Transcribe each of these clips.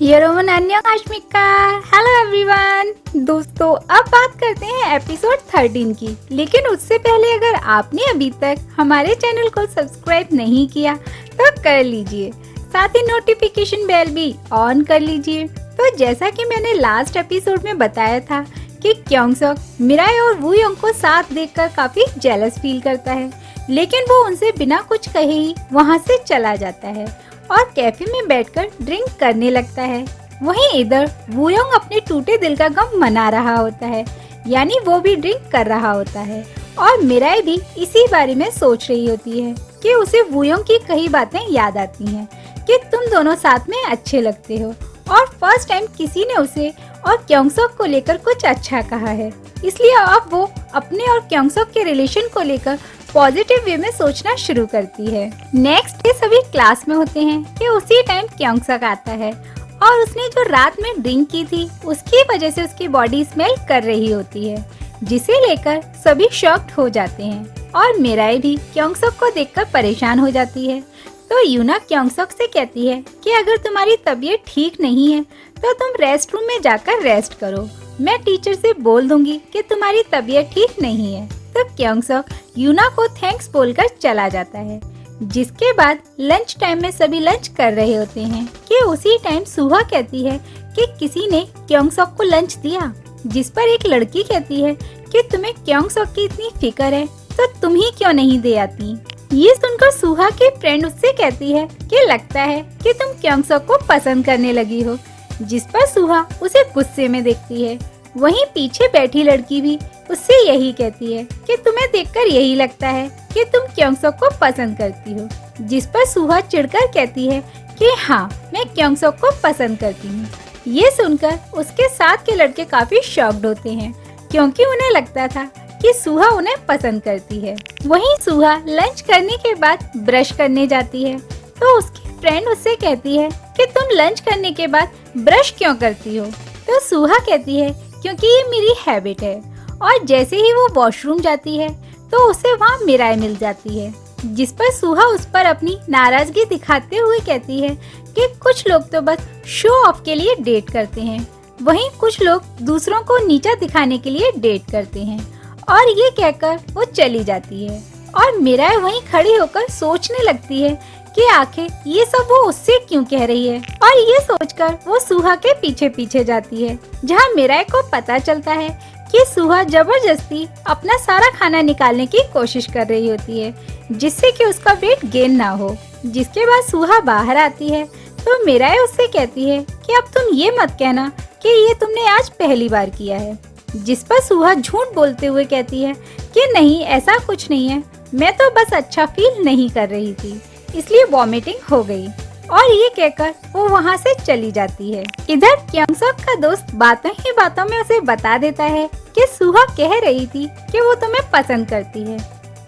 यरोमन अन्य काश्मिका। Hello everyone. दोस्तों अब बात करते हैं एपिसोड 13 की, लेकिन उससे पहले अगर आपने अभी तक हमारे चैनल को सब्सक्राइब नहीं किया तो कर लीजिए, साथ ही नोटिफिकेशन बेल भी ऑन कर लीजिए। तो जैसा कि मैंने लास्ट एपिसोड में बताया था कि क्योंगसोक मिराई और वूयोंग को साथ देखकर काफी जेलस फील करता है, लेकिन वो उनसे बिना कुछ कहे ही वहाँ से चला जाता है और कैफे में बैठकर ड्रिंक करने लगता है। वहीं इधर वूयोंग अपने टूटे दिल का गम मना रहा होता है, यानी वो भी ड्रिंक कर रहा होता है और मिराई भी इसी बारे में सोच रही होती है कि उसे वूयोंग की कई बातें याद आती हैं कि तुम दोनों साथ में अच्छे लगते हो और फर्स्ट टाइम किसी ने उसे और क्योंगसोक को लेकर कुछ अच्छा कहा है, इसलिए अब वो अपने और क्योंगसोक के रिलेशन को लेकर पॉजिटिव वे में सोचना शुरू करती है। नेक्स्ट डे सभी क्लास में होते हैं कि उसी टाइम क्योंगसोक आता है और उसने जो रात में ड्रिंक की थी उसकी वजह से उसकी बॉडी स्मेल कर रही होती है, जिसे लेकर सभी शॉक्ड हो जाते हैं और मिराई भी क्योंगसोक को देखकर परेशान हो जाती है। तो यूना क्योंगसोक से कहती है कि अगर तुम्हारी तबीयत ठीक नहीं है तो तुम रेस्ट रूम में जाकर रेस्ट करो, मैं टीचर से बोल दूंगी कि तुम्हारी तबीयत ठीक नहीं है। तो क्योंगसोक यूना को थैंक्स बोलकर चला जाता है। जिसके बाद लंच टाइम में सभी लंच कर रहे होते हैं कि उसी टाइम सुहा कहती है कि किसी ने क्योंगसोक को लंच दिया, जिस पर एक लड़की कहती है कि तुम्हें क्योंगसोक की इतनी फिक्र है तो तुम ही क्यों नहीं दे आती। ये सुनकर सुहा की फ्रेंड उससे कहती है कि लगता है कि तुम क्योंगसोक को पसंद करने लगी हो, जिस पर सुहा उसे गुस्से में देखती है। वहीं पीछे बैठी लड़की भी उससे यही कहती है कि तुम्हें देखकर यही लगता है कि तुम क्योंगसोक को पसंद करती हो, जिस पर सुहा चिढ़कर कहती है कि हाँ, मैं क्योंगसोक को पसंद करती हूँ। ये सुनकर उसके साथ के लड़के काफी शॉक्ड होते हैं, क्योंकि उन्हें लगता था कि सुहा उन्हें पसंद करती है। वहीं सुहा लंच करने के बाद ब्रश करने जाती है तो उसकी फ्रेंड उससे कहती है कि तुम लंच करने के बाद ब्रश क्यों करती हो। तो सुहा कहती है क्योंकि ये मेरी हैबिट है। और जैसे ही वो वॉशरूम जाती है तो उसे वहाँ मिराई मिल जाती है, जिस पर सुहा उस पर अपनी नाराजगी दिखाते हुए कहती है कि कुछ लोग तो बस शो ऑफ के लिए डेट करते हैं, वहीं कुछ लोग दूसरों को नीचा दिखाने के लिए डेट करते हैं। और ये कहकर वो चली जाती है और मिराई वहीं खड़ी होकर सोचने लगती है कि आखिर ये सब वो उससे क्यों कह रही है। और ये सोचकर वो सुहा के पीछे पीछे जाती है, जहाँ मिराई को पता चलता है कि सुहा जबरदस्ती अपना सारा खाना निकालने की कोशिश कर रही होती है, जिससे कि उसका वेट गेन ना हो। जिसके बाद सुहा बाहर आती है तो मिराई उससे कहती है कि अब तुम ये मत कहना कि ये तुमने आज पहली बार किया है, जिस पर सुहा झूठ बोलते हुए कहती है कि नहीं, ऐसा कुछ नहीं है, मैं तो बस अच्छा फील नहीं कर रही थी, इसलिए वॉमिटिंग हो गई। और ये कहकर वो वहाँ से चली जाती है। इधर क्योंगसोक का दोस्त बातों ही बातों में उसे बता देता है कि सुहा कह रही थी कि वो तुम्हें पसंद करती है।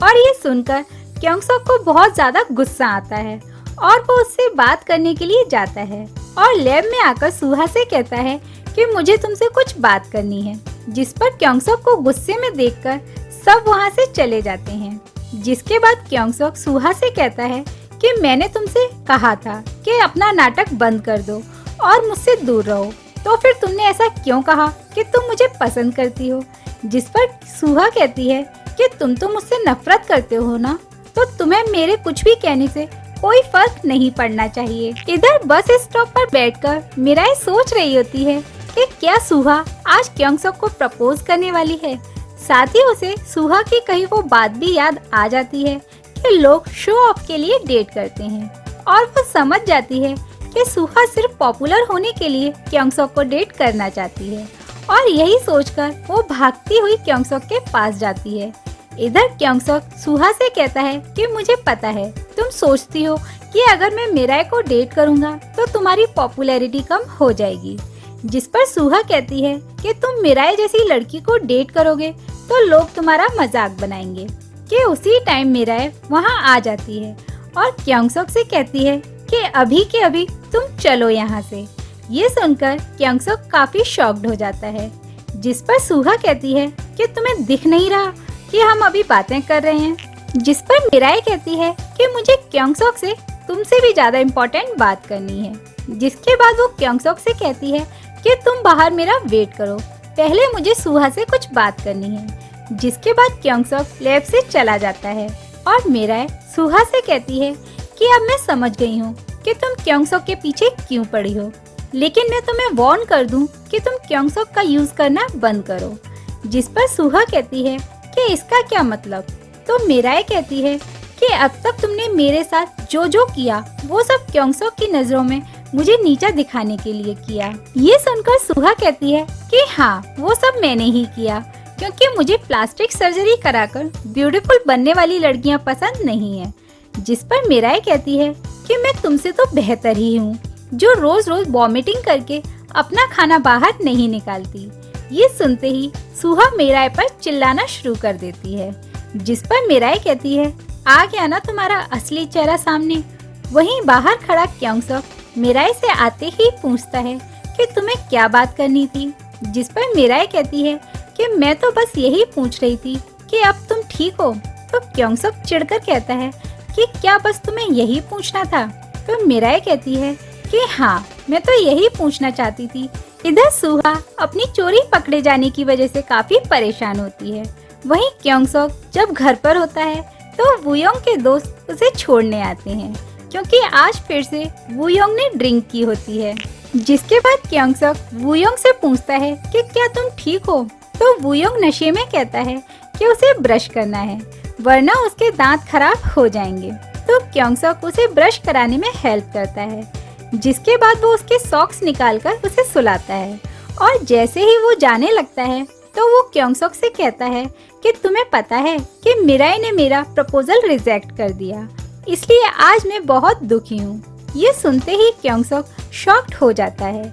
और ये सुनकर क्योंगसोक को बहुत ज्यादा गुस्सा आता है और वो उससे बात करने के लिए जाता है और लैब में आकर सुहा से कहता है कि मुझे तुमसे कुछ बात करनी है, जिस पर क्योंगसोक को गुस्से में देखकर सब वहाँ से चले जाते हैं। जिसके बाद क्योंगसोक सुहा से कहता है कि मैंने तुमसे कहा था कि अपना नाटक बंद कर दो और मुझसे दूर रहो, तो फिर तुमने ऐसा क्यों कहा कि तुम मुझे पसंद करती हो। जिस पर सुहा कहती है कि तुम तो मुझसे नफरत करते हो ना, तो तुम्हें मेरे कुछ भी कहने से कोई फर्क नहीं पड़ना चाहिए। इधर बस स्टॉप पर बैठकर मिराई सोच रही होती है कि क्या सुहा आज क्योंगसोक को प्रपोज करने वाली है। साथ ही उसे सुहा की कही वो बात भी याद आ जाती है कि लोग शो ऑफ के लिए डेट करते हैं, और वो समझ जाती है कि सुहा सिर्फ पॉपुलर होने के लिए क्योंगसोक को डेट करना चाहती है। और यही सोचकर वो भागती हुई क्योंगसोक के पास जाती है। इधर क्योंगसोक सुहा से कहता है कि मुझे पता है तुम सोचती हो कि अगर मैं मिराई को डेट करूँगा तो तुम्हारी पॉपुलैरिटी कम हो जाएगी। जिस पर सुहा कहती है कि तुम मिराई जैसी लड़की को डेट करोगे तो लोग तुम्हारा मजाक बनाएंगे। कि उसी टाइम मिराई वहाँ आ जाती है और क्योंगसोक से कहती है कि अभी के अभी तुम चलो यहाँ से। ये सुनकर क्योंगसोक काफी शॉक्ड हो जाता है, जिस पर सुहा कहती है कि तुम्हें दिख नहीं रहा कि हम अभी बातें कर रहे हैं। जिस पर मिराई कहती है कि मुझे क्योंगसोक से तुमसे भी ज्यादा इम्पोर्टेंट बात करनी है। जिसके बाद वो क्योंगसोक से कहती है कि तुम बाहर मेरा वेट करो, पहले मुझे सुहा से कुछ बात करनी है। जिसके बाद क्योंगसोक लैब से चला जाता है और मिराए सुहा से कहती है कि अब मैं समझ गई हूँ कि तुम क्योंगसोक के पीछे क्यों पड़ी हो, लेकिन मैं तुम्हें वार्न कर दूं कि तुम क्योंगसोक का यूज करना बंद करो। जिस पर सुहा कहती है कि इसका क्या मतलब। तो मिराए कहती है कि अब तक तुमने मेरे साथ जो जो किया वो सब क्योंगसोक की नजरों में मुझे नीचा दिखाने के लिए किया। ये सुनकर सुहा कहती है कि हाँ, वो सब मैंने ही किया, क्योंकि मुझे प्लास्टिक सर्जरी कराकर ब्यूटीफुल बनने वाली लड़कियां पसंद नहीं है। जिस पर मिराए कहती है कि मैं तुमसे तो बेहतर ही हूँ, जो रोज रोज वॉमिटिंग करके अपना खाना बाहर नहीं निकालती। ये सुनते ही सुहा मिराए पर चिल्लाना शुरू कर देती है। जिस पर मिराए कहती है आ गया ना तुम्हारा असली चेहरा सामने। वहीं बाहर खड़ा क्योंगसोक मिराए से आते ही पूछता है कि तुम्हें क्या बात करनी थी। जिस पर मिराए कहती है कि मैं तो बस यही पूछ रही थी कि अब तुम ठीक हो। तो क्योंगसोक चिढ़कर कहता है कि क्या बस तुम्हें यही पूछना था। तो मिराए कहती है कि हाँ, मैं तो यही पूछना चाहती थी। इधर सुहा अपनी चोरी पकड़े जाने की वजह से काफी परेशान होती है। वहीं क्योंगसोक जब घर पर होता है तो वूयोंग के दोस्त उसे छोड़ने आते हैं, क्योंकि आज फिर से वूयोंग ने ड्रिंक की होती है। जिसके बाद क्योंगसोक वूयोंग से पूछता है कि क्या तुम ठीक हो। तो वूयोंग नशे में कहता है कि उसे ब्रश करना है, वरना उसके दांत खराब हो जाएंगे। तो क्योंगसोक उसे ब्रश कराने में हेल्प करता है। जिसके बाद वो उसके सॉक्स निकालकर उसे सुलाता है और जैसे ही वो जाने लगता है तो वो क्योंगसोक से कहता है कि तुम्हें पता है कि मिराए ने मेरा प्रपोजल रिजेक्ट कर दिया, इसलिए आज मैं बहुत दुखी हूँ। ये सुनते ही क्योंगसोक शॉक्ड हो जाता है,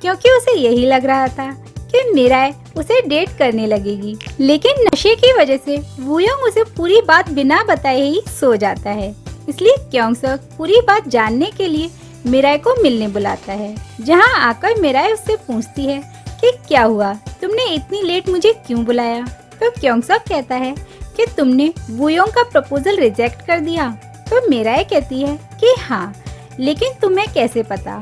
क्योंकि उसे यही लग रहा था कि मिराए उसे डेट करने लगेगी, लेकिन नशे की वजह से वूयोंग उसे पूरी बात बिना बताए ही सो जाता है। इसलिए क्योंगसोक पूरी बात जानने के लिए मिराए को मिलने बुलाता है, जहां आकर मिराए उससे पूछती है कि क्या हुआ, तुमने इतनी लेट मुझे क्यों बुलाया। तो क्योंगसोक कहता है कि तुमने वूयोंग का प्रपोजल रिजेक्ट कर दिया। तो मिराए कहती है कि हाँ, लेकिन तुम्हें कैसे पता।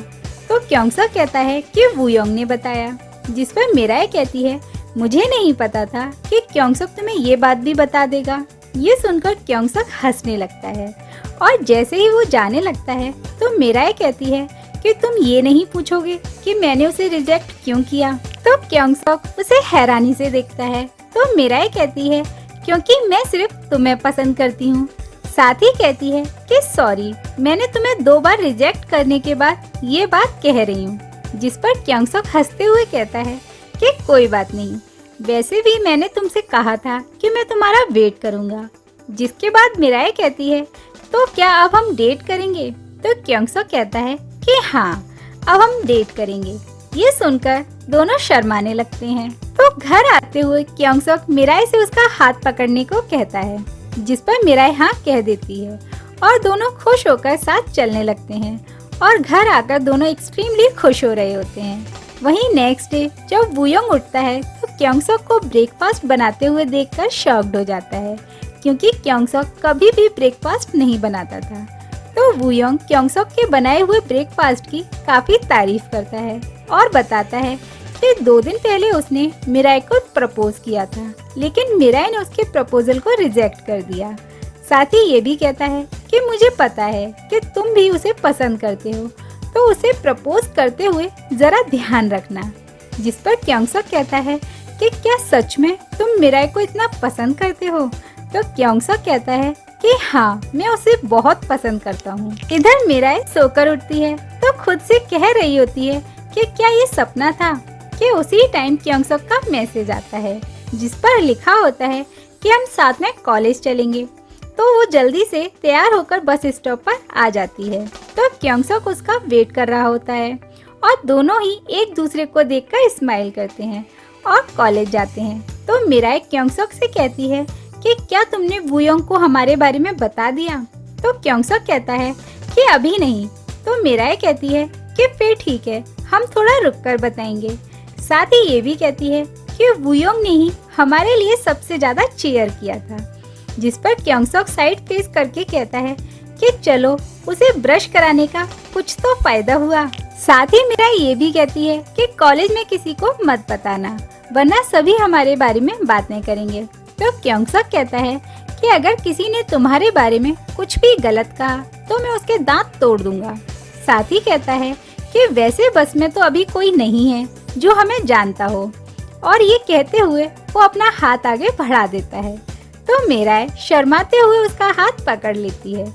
तो क्योंगसोक कहता है कि वूयोंग ने बताया। जिस पर मिराए कहती है मुझे नहीं पता था कि क्योंगसोक तुम्हें ये बात भी बता देगा। ये सुनकर क्योंगसोक हंसने लगता है और जैसे ही वो जाने लगता है तो मिराए कहती है कि तुम ये नहीं पूछोगे कि मैंने उसे रिजेक्ट क्यों किया। तो क्योंगसोक उसे हैरानी से देखता है। तो मिराए कहती है क्योंकि मैं सिर्फ तुम्हें पसंद करती हूँ। साथ ही कहती है कि सॉरी, मैंने तुम्हें 2 बार रिजेक्ट करने के बाद ये बात कह रही हूँ। जिस पर क्योंगसोक हंसते हुए कहता है कि कोई बात नहीं, वैसे भी मैंने तुमसे कहा था कि मैं तुम्हारा वेट करूँगा। जिसके बाद मिराए कहती है तो क्या अब हम डेट करेंगे। तो क्योंगसोक कहता है कि हाँ, अब हम डेट करेंगे। ये सुनकर दोनों शर्माने लगते हैं। तो घर आते हुए क्योंगसोक मिराए से उसका हाथ पकड़ने को कहता है, जिस पर मिराए हाँ कह देती है और दोनों खुश होकर साथ चलने लगते हैं और घर आकर दोनों एक्सट्रीमली खुश हो रहे होते हैं। वहीं नेक्स्ट डे जब वूयोंग उठता है तो क्योंगसोक को ब्रेकफास्ट बनाते हुए देखकर शॉक्ड हो जाता है, क्योंकि क्योंगसोक कभी भी ब्रेकफास्ट नहीं बनाता था। तो वूयोंग क्योंगसोक के बनाए हुए ब्रेकफास्ट की काफी तारीफ करता है और बताता है कि 2 दिन पहले उसने मिराए को प्रपोज किया था, लेकिन मिराए ने उसके प्रपोजल को रिजेक्ट कर दिया। साथ ही ये भी कहता है कि मुझे पता है कि तुम भी उसे पसंद करते हो, तो उसे प्रपोज करते हुए जरा ध्यान रखना। जिस पर क्योंगसोक कहता है कि क्या सच में तुम मिराए को इतना पसंद करते हो। तो क्योंगसोक कहता है कि हाँ, मैं उसे बहुत पसंद करता हूँ। इधर मिराए सोकर उठती है तो खुद से कह रही होती है कि क्या ये सपना था कि उसी टाइम क्योंगसोक का मैसेज आता है, जिस पर लिखा होता है कि हम साथ में कॉलेज चलेंगे। तो वो जल्दी से तैयार होकर बस स्टॉप पर आ जाती है। तो क्योंगसोक उसका वेट कर रहा होता है और दोनों ही एक दूसरे को देखकर स्माइल करते हैं और कॉलेज जाते हैं। तो मिराए क्योंगसोक से कहती है कि क्या तुमने वूयोंग को हमारे बारे में बता दिया। तो क्योंगसोक कहता है कि अभी नहीं। तो मिराए कहती है कि फिर ठीक है, हम थोड़ा रुक कर बताएंगे। साथ ही ये भी कहती है कि वूयोंग ने ही हमारे लिए सबसे ज्यादा चीयर किया था। जिस पर क्योंगसोक साइड फेस करके कहता है कि चलो, उसे ब्रश कराने का कुछ तो फायदा हुआ। साथ ही मीरा ये भी कहती है कि कॉलेज में किसी को मत बताना, वरना सभी हमारे बारे में बातें करेंगे। तो क्योंगसक कहता है कि अगर किसी ने तुम्हारे बारे में कुछ भी गलत कहा तो मैं उसके दांत तोड़ दूंगा। साथ ही कहता है कि वैसे बस में तो अभी कोई नहीं है जो हमें जानता हो, और ये कहते हुए वो अपना हाथ आगे बढ़ा देता है। तो मीराए शर्माते हुए उसका हाथ पकड़ लेती है।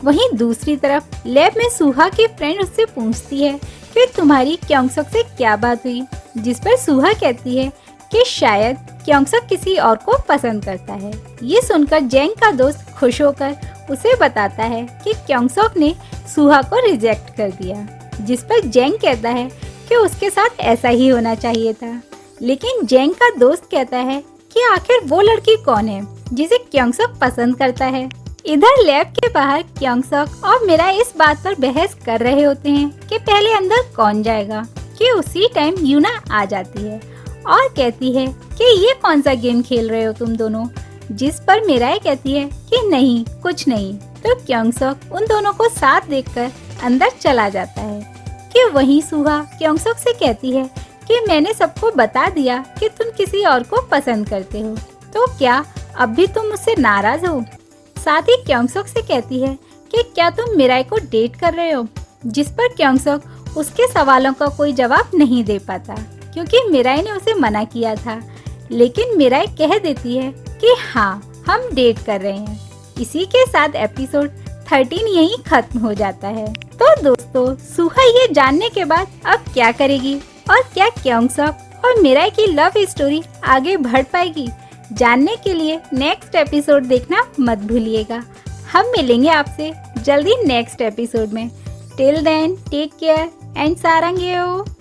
वहीं दूसरी तरफ लैब में सुहा की फ्रेंड उससे पूछती है कि तुम्हारी क्योंगसक से क्या बात हुई, जिस पर सुहा कहती है कि शायद क्योंगसक किसी और को पसंद करता है। ये सुनकर जेंग का दोस्त खुश होकर उसे बताता है कि क्योंगसक ने सुहा को रिजेक्ट कर दिया, जिस पर जेंग कहता है कि उसके साथ ऐसा ही होना चाहिए था। लेकिन जेंग का दोस्त कहता है कि आखिर वो लड़की कौन है जिसे क्योंगसक पसंद करता है। इधर लैब के बाहर क्योंगसक और मीरा इस बात पर बहस कर रहे होते हैं कि पहले अंदर कौन जाएगा, कि उसी टाइम यूना आ जाती है और कहती है कि ये कौन सा गेम खेल रहे हो तुम दोनों, जिस पर मीरा कहती है कि नहीं कुछ नहीं। तो क्योंगसक उन दोनों को साथ देखकर अंदर चला जाता है। कि वहीं सुहा क्योंगसक से कहती है कि मैंने सबको बता दिया कि तुम किसी और को पसंद करते हो, तो क्या अब भी तुम मुझसे नाराज हो। साथ ही क्योंगसक से कहती है कि क्या तुम मीरा को डेट कर रहे हो, जिस पर क्योंगसक उसके सवालों का कोई जवाब नहीं दे पाता क्योंकि मीरा ने उसे मना किया था। लेकिन मीरा कह देती है कि हाँ हम डेट कर रहे हैं। इसी के साथ एपिसोड 13 यहीं खत्म हो जाता है। तो दोस्तों सुहा ये जानने के बाद अब क्या करेगी और क्या क्योंगसक और मीरा की लव स्टोरी आगे बढ़ पाएगी, जानने के लिए नेक्स्ट एपिसोड देखना मत भूलिएगा। हम मिलेंगे आपसे जल्दी नेक्स्ट एपिसोड में। Till then take care and सारंगेओ।